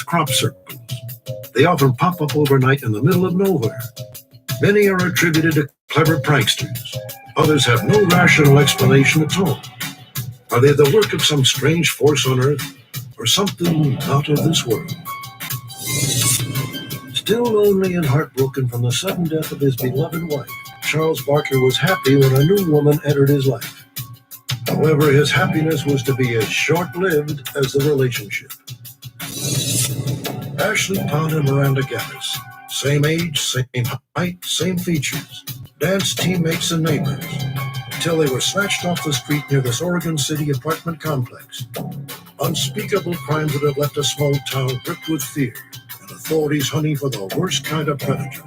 crop circles. They often pop up overnight in the middle of nowhere. Many are attributed to clever pranksters. Others have no rational explanation at all. Are they the work of some strange force on Earth, or something not of this world? Still lonely and heartbroken from the sudden death of his beloved wife, Charles Barker was happy when a new woman entered his life. However, his happiness was to be as short-lived as the relationship. Ashley Pond and Miranda Gaddis, same age, same height, same features, dance teammates and neighbors, until they were snatched off the street near this Oregon City apartment complex. Unspeakable crimes that have left a small town gripped with fear, and authorities hunting for the worst kind of predator.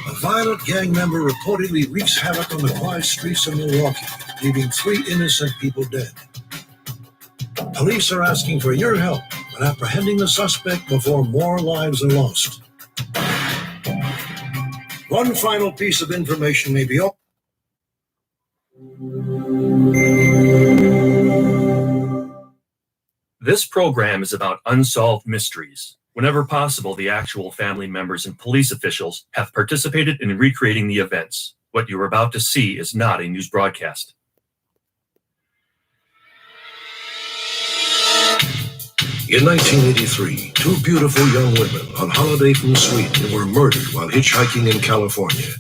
A violent gang member reportedly wreaks havoc on the quiet streets of Milwaukee, leaving 3 innocent people dead. Police are asking for your help in apprehending the suspect before more lives are lost. One final piece of information may be all. This program is about unsolved mysteries. Whenever possible, the actual family members and police officials have participated in recreating the events. What you're about to see is not a news broadcast. In 1983, 2 beautiful young women on holiday from Sweden were murdered while hitchhiking in California.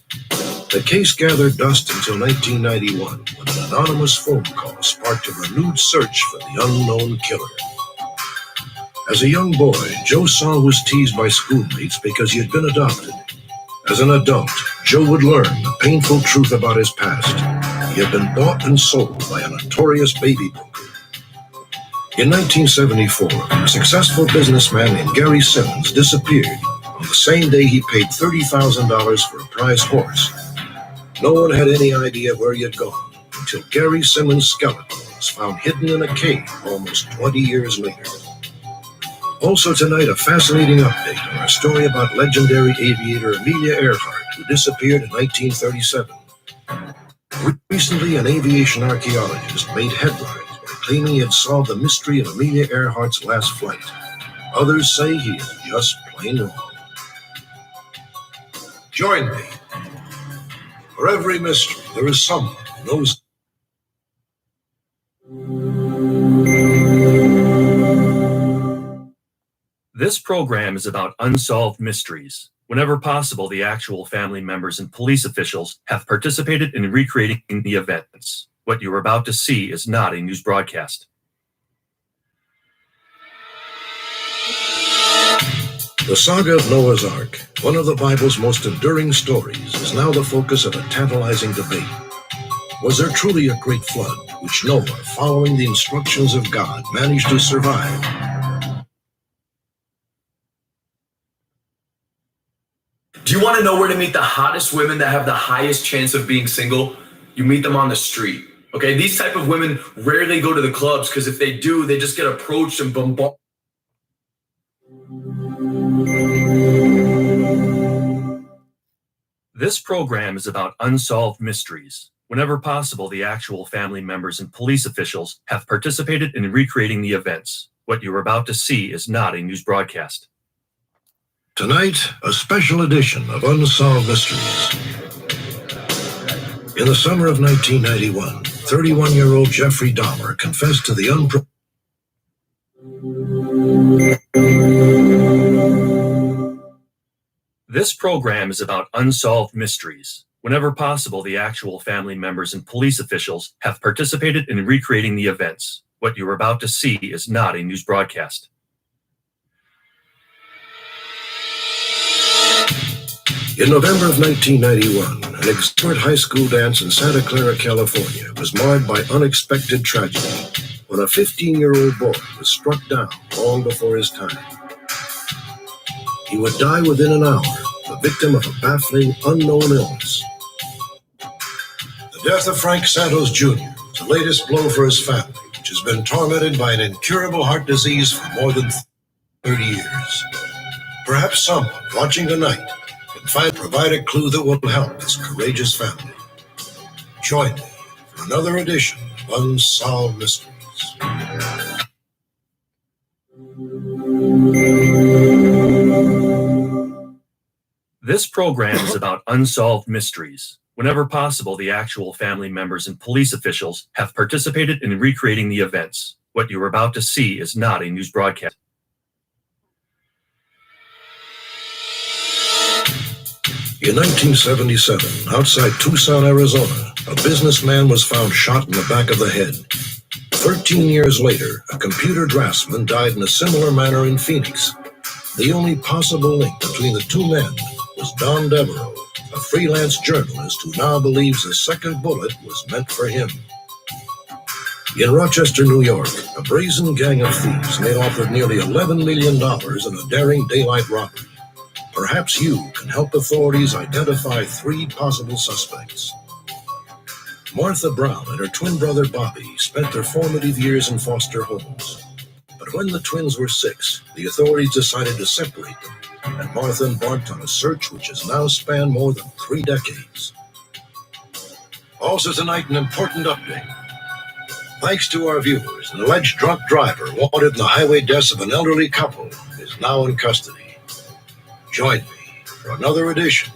The case gathered dust until 1991, when an anonymous phone call sparked a renewed search for the unknown killer. As a young boy, Joe Saul was teased by schoolmates because he had been adopted. As an adult, Joe would learn the painful truth about his past. He had been bought and sold by a notorious baby broker. In 1974, a successful businessman named Gary Simmons disappeared on the same day he paid $30,000 for a prize horse. No one had any idea where he had gone until Gary Simmons' skeleton was found hidden in a cave almost 20 years later. Also tonight, a fascinating update on our story about legendary aviator Amelia Earhart, who disappeared in 1937. Recently, an aviation archaeologist made headlines by claiming he had solved the mystery of Amelia Earhart's last flight. Others say he is just plain wrong. Join me. For every mystery, there is someone who knows. This program is about unsolved mysteries. Whenever possible, the actual family members and police officials have participated in recreating the events. What you're about to see is not a news broadcast. The saga of Noah's Ark, one of the Bible's most enduring stories, is now the focus of a tantalizing debate. Was there truly a great flood, which Noah, following the instructions of God, managed to survive? Do you want to know where to meet the hottest women that have the highest chance of being single? You meet them on the street. Okay, these type of women rarely go to the clubs because if they do, they just get approached and bombarded. This program is about unsolved mysteries. Whenever possible, the actual family members and police officials have participated in recreating the events. What you're about to see is not a news broadcast. Tonight, a special edition of Unsolved Mysteries. In the summer of 1991, 31-year-old Jeffrey Dahmer confessed to the This program is about unsolved mysteries. Whenever possible, the actual family members and police officials have participated in recreating the events. What you're about to see is not a news broadcast. In November of 1991, an exuberant high school dance in Santa Clara, California was marred by unexpected tragedy when a 15-year-old boy was struck down long before his time. He would die within an hour, the victim of a baffling, unknown illness. The death of Frank Santos Jr. was the latest blow for his family, which has been tormented by an incurable heart disease for more than 30 years. Perhaps someone watching tonight can provide a clue that will help this courageous family. Join me for another edition of Unsolved Mysteries. This program is about unsolved mysteries. Whenever possible, the actual family members and police officials have participated in recreating the events. What you are about to see is not a news broadcast. In 1977, outside Tucson, Arizona, a businessman was found shot in the back of the head. 13 years later, a computer draftsman died in a similar manner in Phoenix. The only possible link between the two men was Don Devereaux, a freelance journalist who now believes the second bullet was meant for him. In Rochester, New York, a brazen gang of thieves made off with nearly $11 million in a daring daylight robbery. Perhaps you can help authorities identify 3 possible suspects. Martha Brown and her twin brother Bobby spent their formative years in foster homes. But when the twins were 6, the authorities decided to separate them, and Martha embarked on a search which has now spanned more than 3 decades. Also tonight, an important update. Thanks to our viewers, an alleged drunk driver wanted in the highway deaths of an elderly couple is now in custody. Join me for another edition